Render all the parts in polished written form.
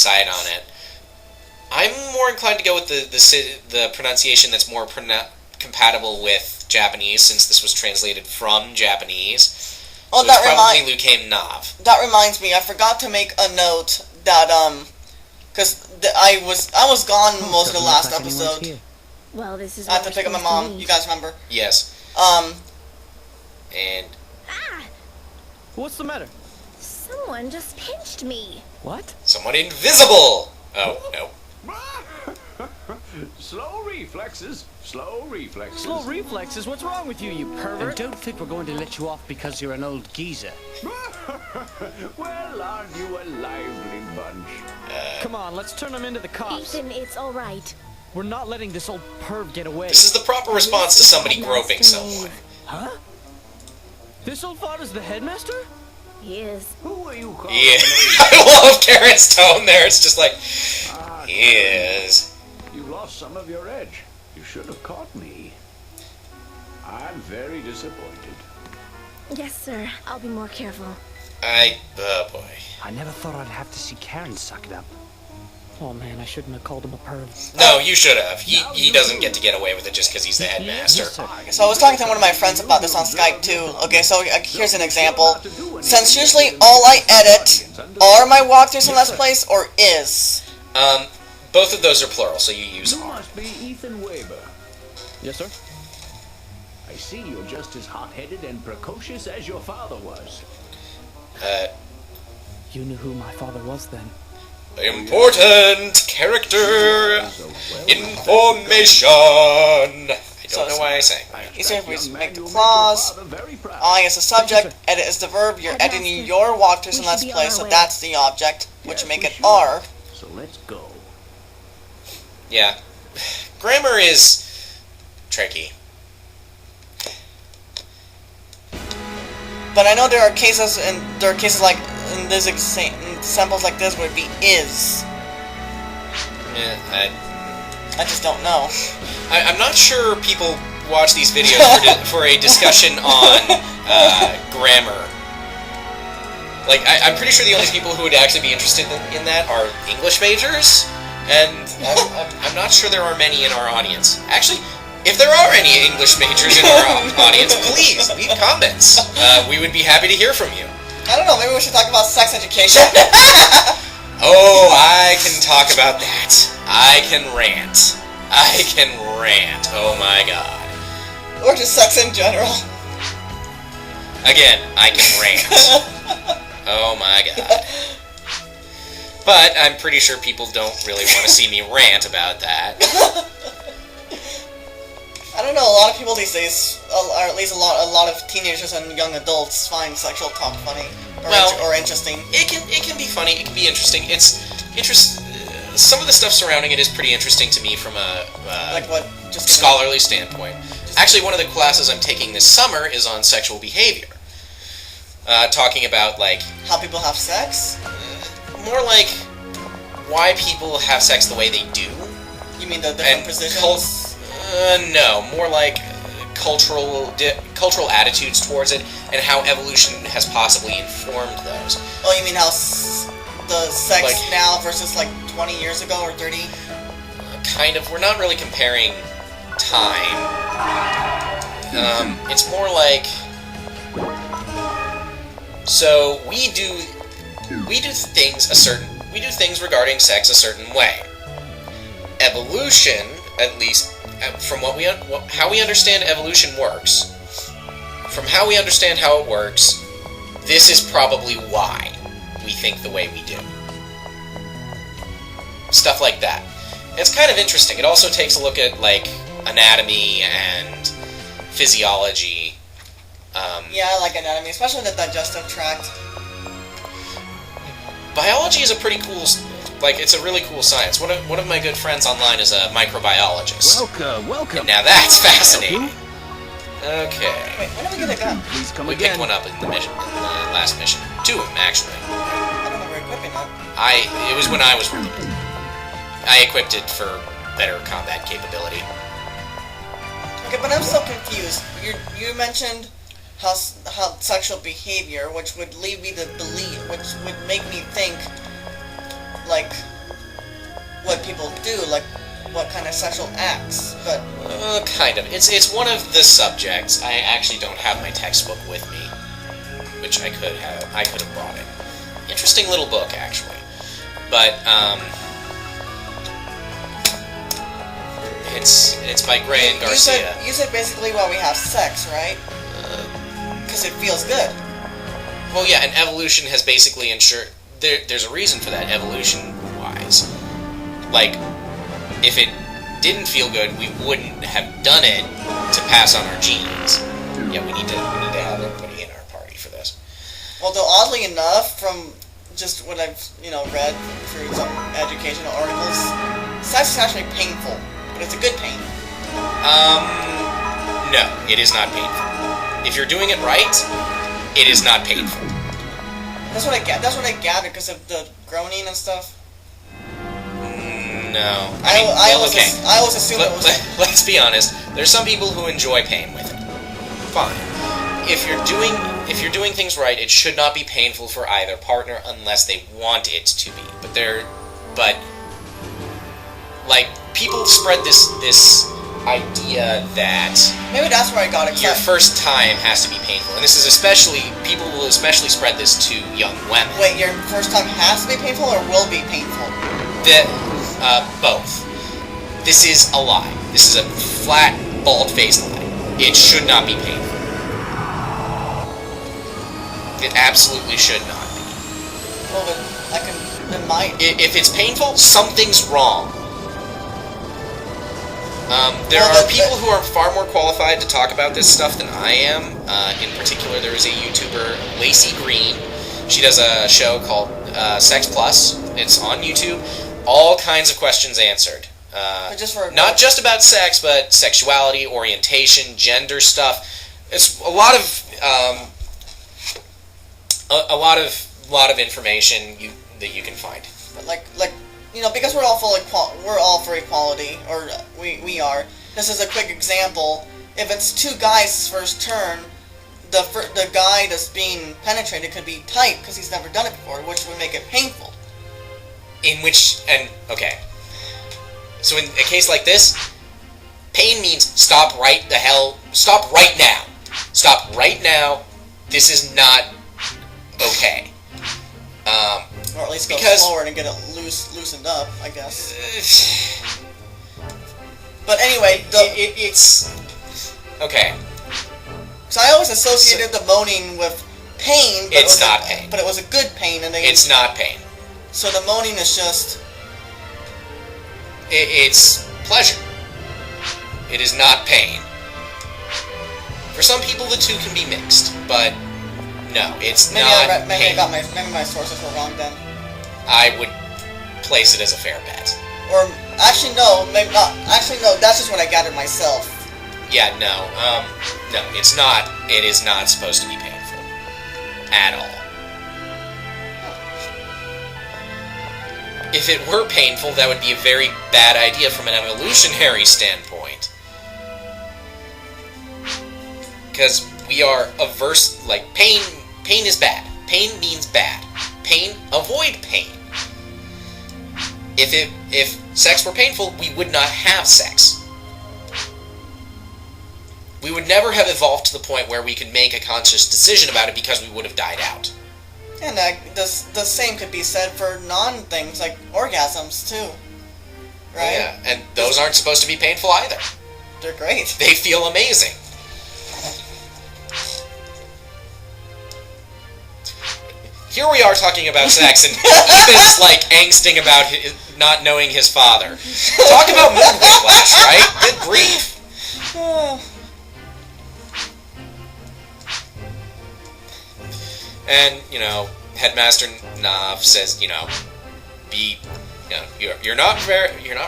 decide on it. I'm more inclined to go with the pronunciation that's more compatible with Japanese, since this was translated from Japanese. Oh, so it's probably Liu Kang Nav. That reminds me, I forgot to make a note that because I was gone most of the last episode. Well, this is. I had to pick up my mom. You guys remember? Yes. And. Ah! What's the matter? Someone just pinched me. What? Someone invisible. Oh no. Slow reflexes. Slow reflexes. Slow reflexes? What's wrong with you, you pervert? And don't think we're going to let you off because you're an old geezer. Well, aren't you a lively bunch? Come on, let's turn them into the cops. Ethan, it's all right. We're not letting this old perv get away. This is the proper response to somebody groping someone. Huh? This old father's the headmaster? He is. Who are you calling? Yeah. I love Karen's tone there. It's just like, he is. You lost some of your edge. You should have caught me. I'm very disappointed. Yes, sir. I'll be more careful. Oh boy. I never thought I'd have to see Karen suck it up. Oh man, I shouldn't have called him a perv. No, you should have. He doesn't get to get away with it just because he's the headmaster. Yes, So I was talking to one of my friends about this on Skype too. Okay, so here's an example. Since usually all I edit are my walkthroughs in Let's Plays or is. Both of those are plural, so you use You are. must be Ethan Weber. Yes, sir? I see you're just as hot-headed and precocious as your father was. You knew who my father was then. Important character information. I don't know why I sang. Easier if we make the clause. I is the subject, edit is the verb. You're editing your walkthroughs in Let's Play, so that's the object, which make it are. So let's go. Yeah. Grammar is tricky. But I know there are cases, like in this examples like this where it be is. Yeah, I just don't know. I'm not sure people watch these videos for a discussion on grammar. Like, I'm pretty sure the only people who would actually be interested in that are English majors, and I'm not sure there are many in our audience. Actually, if there are any English majors in our audience, please leave comments. We would be happy to hear from you. I don't know, maybe we should talk about sex education. Oh, I can talk about that. I can rant. Oh my god. Or just sex in general. Again, I can rant. Oh my god. But I'm pretty sure people don't really want to see me rant about that. I don't know, a lot of people these days, or at least a lot of teenagers and young adults find sexual talk funny or interesting. It can be funny. It can be interesting. Some of the stuff surrounding it is pretty interesting to me from a Like what? Just scholarly standpoint. Actually, one of the classes I'm taking this summer is on sexual behavior. Talking about, like... how people have sex? More like why people have sex the way they do. You mean the different positions? No, more like cultural attitudes towards it, and how evolution has possibly informed those. Oh, you mean how the sex Like- now versus like 20 years ago or 30? Kind of. We're not really comparing time. It's more like... So, we do things regarding sex a certain way. Evolution, at least from how we understand evolution works, from how we understand how it works, this is probably why we think the way we do. Stuff like that. It's kind of interesting. It also takes a look at, like, anatomy and physiology. Yeah, I like anatomy, especially the digestive tract. Biology is a pretty cool, it's a really cool science. One of my good friends online is a microbiologist. Welcome. And now that's fascinating. Okay. Wait, when are we gonna go? Please come We again. picked one up in the last mission. Two of them, actually. I don't remember equipping that. It was when I was running it. I equipped it for better combat capability. Okay, but I'm still confused. You mentioned how sexual behavior, which would lead me to believe, which would make me think, like, what people do, like what kind of sexual acts, but Kind of. It's one of the subjects. I actually don't have my textbook with me, which I could have. I could have brought it. Interesting little book, actually. But it's by Gray and Garcia. You said basically why we have sex, right? Because it feels good. Well, yeah, and evolution has basically ensured there's a reason for that, evolution-wise. Like, if it didn't feel good, we wouldn't have done it to pass on our genes. Yeah, we need to have everybody in our party for this. Although oddly enough, from just what I've read through some educational articles, sex is actually painful, but it's a good pain. No, it is not painful. If you're doing it right, it is not painful. That's what I gathered because of the groaning and stuff. No. I always assumed it was. Let's be honest. There's some people who enjoy pain with it. Fine. If you're doing things right, it should not be painful for either partner unless they want it to be. But like people spread this idea that maybe that's where I got it. Your first time has to be painful, and people will especially spread this to young women. Wait, your first time has to be painful or will be painful? Both. This is a lie. This is a flat, bald-faced lie. It should not be painful. It absolutely should not be. Well, then it might. If it's painful, something's wrong. There are people who are far more qualified to talk about this stuff than I am. In particular, there is a YouTuber, Lacey Green. She does a show called Sex Plus. It's on YouTube. All kinds of questions answered. Not just about sex, but sexuality, orientation, gender stuff. It's a lot of information that you can find. But like because we're all for equality, or we are. This is a quick example. If it's two guys' first turn, the guy that's being penetrated could be tight because he's never done it before, which would make it painful. So in a case like this, pain means stop right now. Stop right now. This is not okay. Or at least go forward and get it loosened up, I guess. But anyway, it's okay. So I always associated the moaning with pain. But it's not pain. But it was a good pain, and it's not pain. So the moaning is just. It's pleasure. It is not pain. For some people, the two can be mixed, but no, it's not pain. Maybe my sources were wrong then. I would place it as a fair bet. Or actually, no, maybe not. Actually, no. That's just what I gathered myself. Yeah, no, it's not. It is not supposed to be painful at all. If it were painful, that would be a very bad idea from an evolutionary standpoint. Because we are averse, pain is bad. Pain means bad. Pain, avoid pain. If sex were painful, we would not have sex. We would never have evolved to the point where we could make a conscious decision about it because we would have died out. And the same could be said for non-things like orgasms too, right? Oh, yeah, and those aren't supposed to be painful either. They're great. They feel amazing. Here we are talking about sex, and Ethan's angsting about not knowing his father. Talk about mood whiplash, right? Good grief. And, Headmaster Nav says, you're not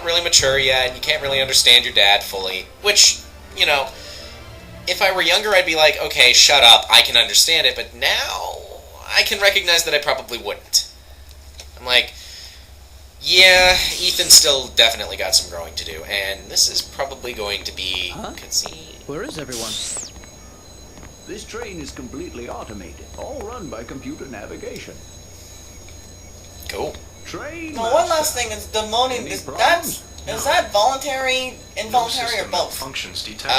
really mature yet, you can't really understand your dad fully, which, if I were younger, I'd be like, okay, shut up, I can understand it, but now I can recognize that I probably wouldn't. I'm like, yeah, Ethan's still definitely got some growing to do, and this is probably going to be Where is everyone? This train is completely automated, all run by computer navigation. Cool. train. Now, one master. last thing is the moaning. Any Is problems? that voluntary, involuntary, or both? Functions detected.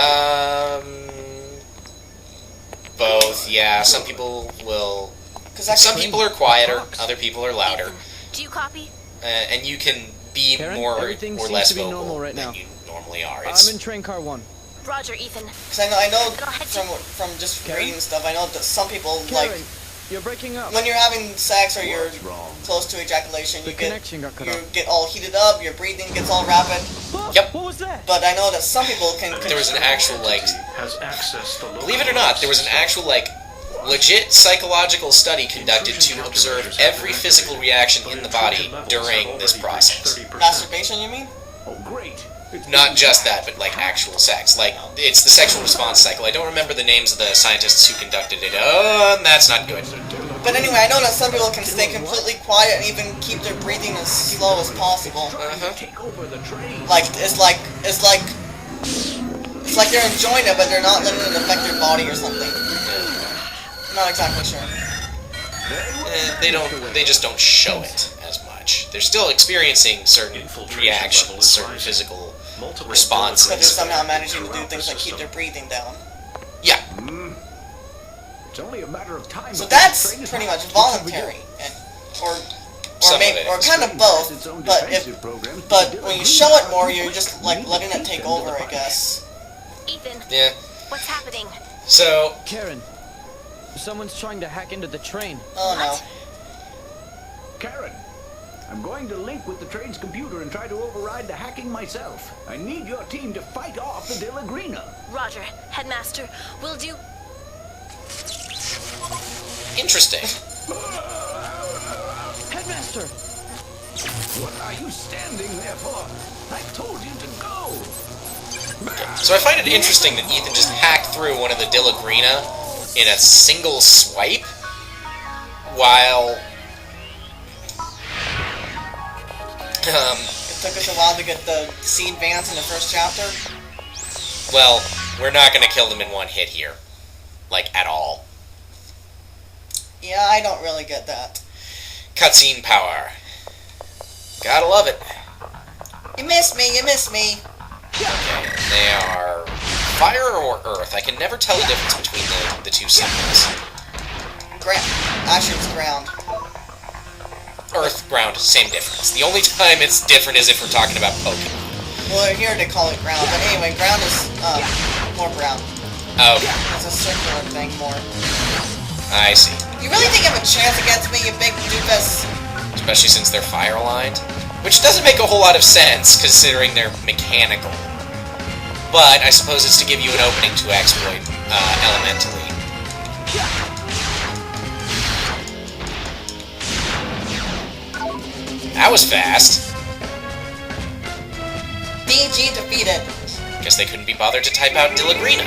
Both. Yeah. Some people will. Because Some people are quieter. Other people are louder. Ethan, do you copy? And you can be Karen, more everything or seems less to be vocal normal right than now. you normally are. I'm in train car 1. Roger, Ethan. Because I know Go ahead, from just Karen? reading stuff, I know that some people Karen, like you're breaking up. when you're having sex or you're What's wrong? close to ejaculation, The you get connection got cut off. all heated up, your breathing gets all rapid. Yep. What was that? But I know that some people can. There was an actual like. Has accessed the Believe it or not, there was an actual like legit psychological study conducted to observe every physical reaction in the body during this process. Masturbation, you mean? Oh, great. It's Not just that, but like actual sex. Like it's the sexual response cycle. I don't remember the names of the scientists who conducted it. Oh, and that's not good. But anyway, I know that some people can stay completely quiet and even keep their breathing as slow as possible. take over the train. Like it's like they're enjoying it, but they're not letting it affect their body or something. I'm not exactly sure. They just don't show it as much. They're still experiencing certain reactions, certain physical But they're responses. somehow managing to do things like keep their breathing down. Yeah. It's only a matter of time. So before the that's train is pretty back. much voluntary, or Some of maybe it or is. kind of Has both. its own But defensive programs, but but when you the show it more, Green you're Guards just like need letting to it keep take them to over, the I fight. guess. Ethan, Yeah. what's happening? So Karen, someone's trying to hack into the train. Oh no. Karen, I'm going to link with the train's computer and try to override the hacking myself. I need your team to fight off the Dillagrina. Roger, Headmaster. We'll do. interesting. Headmaster! What are you standing there for? I told you to go. So I find it interesting that Ethan just hacked through one of the Dillagrina in a single swipe, while It took us a while to get the seed vans in the first chapter. well, we're not going to kill them in one hit here, like at all. Yeah, I don't really get that. Cutscene power. Gotta love it. You missed me. You missed me. Okay, they are fire or earth. I can never tell the difference between the two symbols. Actually, it's ground. Earth, ground, same difference. The only time it's different is if we're talking about Pokemon. Well, here they call it ground, but anyway, ground is more brown. Oh, It's a circular thing more. I see. You really think you have a chance against me, you big doofus? Especially since they're fire aligned, which doesn't make a whole lot of sense considering they're mechanical. But I suppose it's to give you an opening to exploit elementally. That was fast. DG defeated. Guess they couldn't be bothered to type out Dillagrina.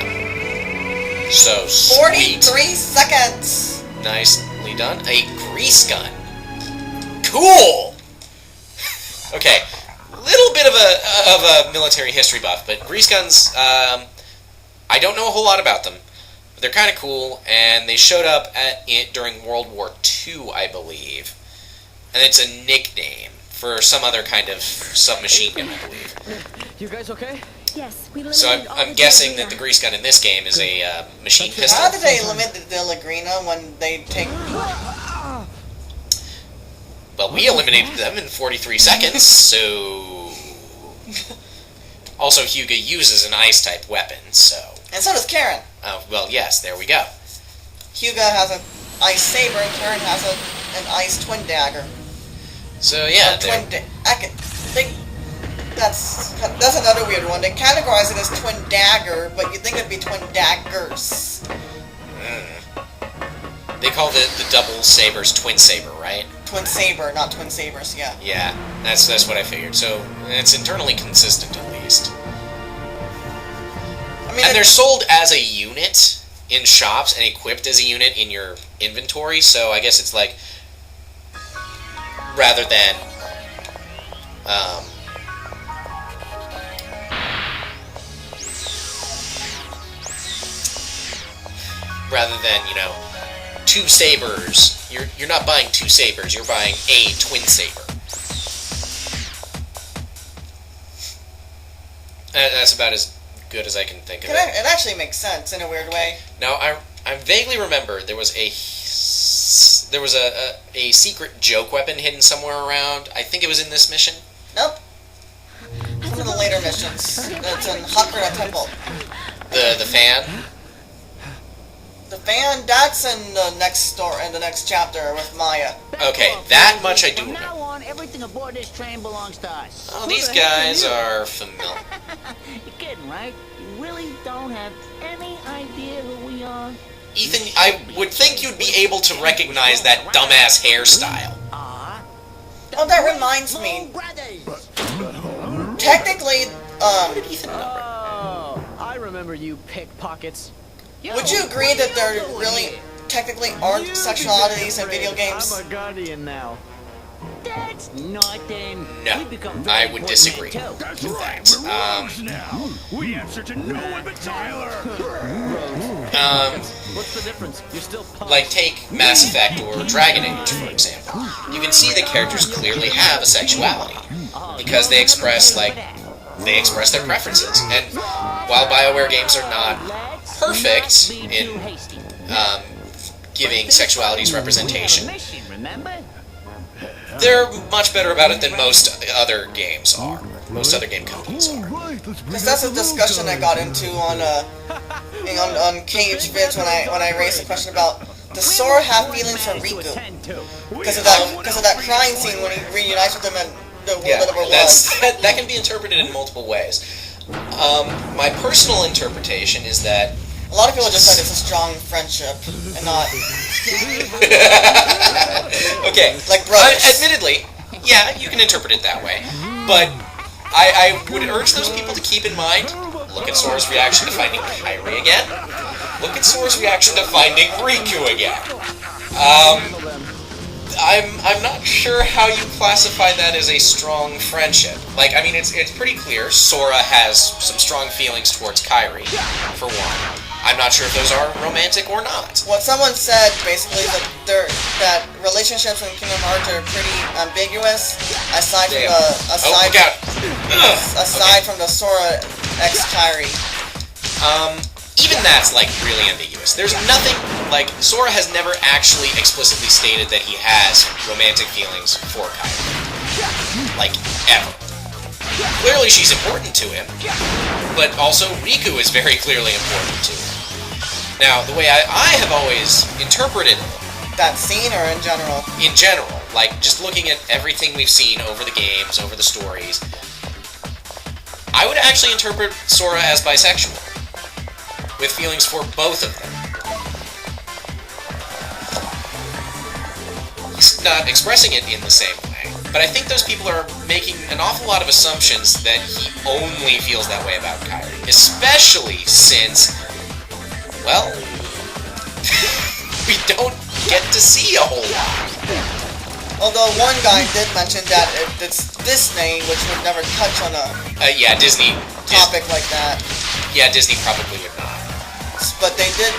So sweet. 43 seconds. Nicely done. A grease gun. Cool. Okay, little bit of a military history buff, but grease guns. I don't know a whole lot about them, but they're kind of cool, and they showed up during World War II, I believe, and it's a nickname for some other kind of submachine gun, I believe. You guys okay? Yes, we So eliminated all I'm the guessing Dillagrina. that the grease gun in this game is a machine pistol. How did they limit the Dillagrina when they take... Well, we eliminated them in 43 seconds, so... Also, Hyuga uses an ice-type weapon, so... And so does Karen. Oh, well, yes, there we go. Hyuga has an ice saber and Karen has an ice twin dagger. So, yeah, That's another weird one. They categorize it as twin dagger, but you'd think it'd be twin daggers. they call the double sabers twin saber, right? Twin saber, not twin sabers, yeah. Yeah, that's what I figured. So, it's internally consistent, at least. I mean, And they're sold as a unit in shops and equipped as a unit in your inventory, so I guess it's like... Rather than... you know, two sabers. You're not buying two sabers, you're buying a twin saber. That's about as good as I can think of it. It actually makes sense in a weird way. Now, I vaguely remember there was a secret joke weapon hidden somewhere around. I think it was in this mission. Nope. One of the later missions. That's in Hakura Temple. The fan? The fan, that's in the next story, in the next chapter with Maya. Okay, that much I do From now remember. on, everything aboard this train belongs to us. Oh, these guys are familiar. You're kidding, right? You really don't have any idea who we are? Ethan, I would think you'd be able to recognize that dumbass hairstyle. Oh, that reminds me. Technically, Oh, I remember you pickpockets. would you agree that there really technically aren't sexualities in video games? I'm a guardian now. That's nothing. No, We become I very would important disagree men, too. That's with right, that. we're rogues now. We answer to no one but Tyler. What's the difference? You're still pumped. Like, take Mass Effect or Dragon Age, for example. You can see the characters clearly have a sexuality, because they express their preferences. And while BioWare games are not perfect in giving sexualities representation, they're much better about it than most other games are. Most other game companies are. Because that's a discussion I got into on Cage Vids when I raised the question about, does Sora have feelings for Riku? Because of that crying scene when he reunites with him and the world Yeah, that ever was. that can be interpreted in multiple ways. My personal interpretation is that A lot of people just said it's a strong friendship and not okay, like brothers. admittedly, yeah, you can interpret it that way, but I would urge those people to keep in mind, look at Sora's reaction to finding Kairi again, look at Sora's reaction to finding Riku again. I'm not sure how you classify that as a strong friendship. Like, I mean, it's pretty clear Sora has some strong feelings towards Kairi, for one. I'm not sure if those are romantic or not. What someone said basically that relationships in Kingdom Hearts are pretty ambiguous, aside from from the Sora ex Kairi. Even that's, like, really ambiguous. There's nothing, like, Sora has never actually explicitly stated that he has romantic feelings for Kairi. Like, ever. Clearly she's important to him, but also Riku is very clearly important to him. Now, the way I have always interpreted it, That scene or in general? in general, like, just looking at everything we've seen over the games, over the stories, I would actually interpret Sora as bisexual, with feelings for both of them. He's not expressing it in the same way, but I think those people are making an awful lot of assumptions that he only feels that way about Kairi, especially since, well, we don't get to see a whole lot. Although one guy did mention that it's Disney, which would never touch on a Yeah, Disney. topic like that. Yeah, Disney probably would not. But they did.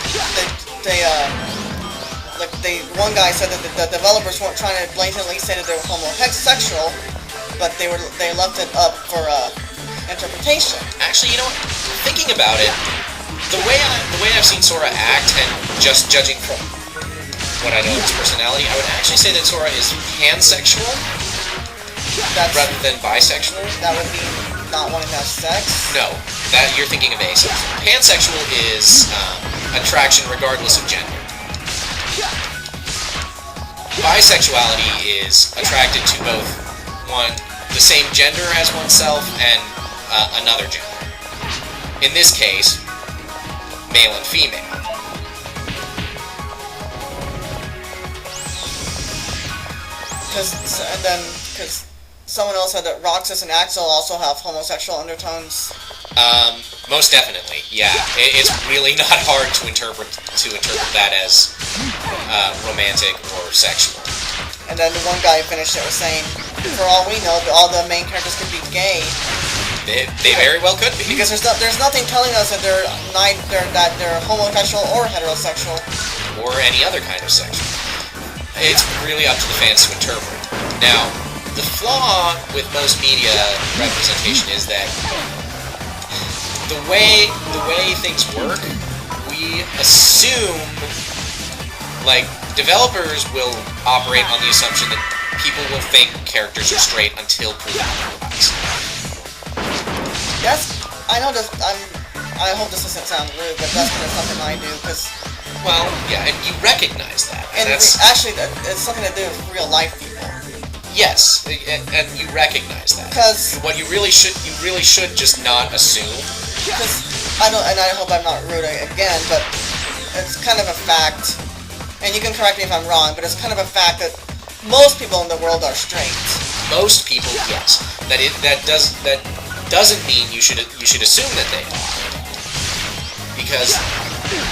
One guy said that the developers weren't trying to blatantly say that they were homosexual, but they left it up for interpretation. Actually, you know what? Thinking about it, the way I've seen Sora act, and just judging from what I know of his personality, I would actually say that Sora is pansexual rather than bisexual. That would be not wanting to have sex. No, that you're thinking of asexual. Pansexual is attraction regardless of gender. Bisexuality is attracted to both the same gender as oneself and another gender. In this case, male and female. Because someone else said that Roxas and Axel also have homosexual undertones. Most definitely, yeah. It's really not hard to interpret that as romantic or sexual. And then the one guy who finished it was saying, for all we know, all the main characters could be gay. They very well could be. Because there's nothing telling us that they're homosexual or heterosexual. Or any other kind of sexual. It's really up to the fans to interpret. Now, the flaw with most media representation is that the way things work, we assume, like, developers will operate on the assumption that people will think characters are straight until proven otherwise. I know this. I hope this doesn't sound rude, but that's kind of something I do because. Well, yeah, and you recognize that, and that's actually it's something to do with real life people. Yes, and you recognize that. Because what you really should just not assume. Because I hope I'm not rude again, but it's kind of a fact, and you can correct me if I'm wrong, but it's kind of a fact that most people in the world are straight. Most people, yes. That doesn't mean you should assume that they are, because,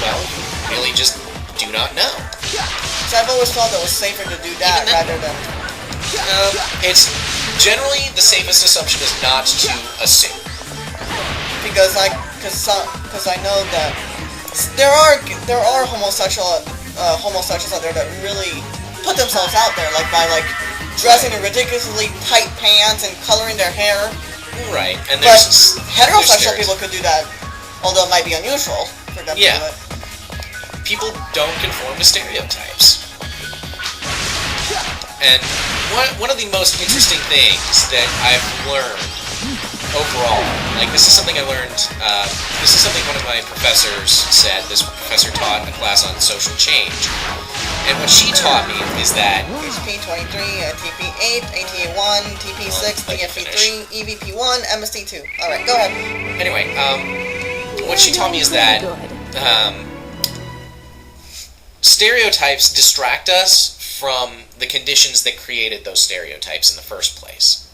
well, you really just do not know. So I've always thought that it was safer to do that rather than. It's generally the safest assumption is not to assume. Because I know that there are homosexuals out there that really put themselves out there, like by dressing in ridiculously tight pants and coloring their hair. Right, and but heterosexual people could do that, although it might be unusual for them to do it. People don't conform to stereotypes. And one of the most interesting things that I've learned overall, like this is something I learned, this is something one of my professors said. This professor taught a class on social change. And what she taught me is that HP23, TP8, ATA1, TP6, DFP3, EVP1, MST2. Alright, go ahead. Anyway, what she taught me is that stereotypes distract us from the conditions that created those stereotypes in the first place.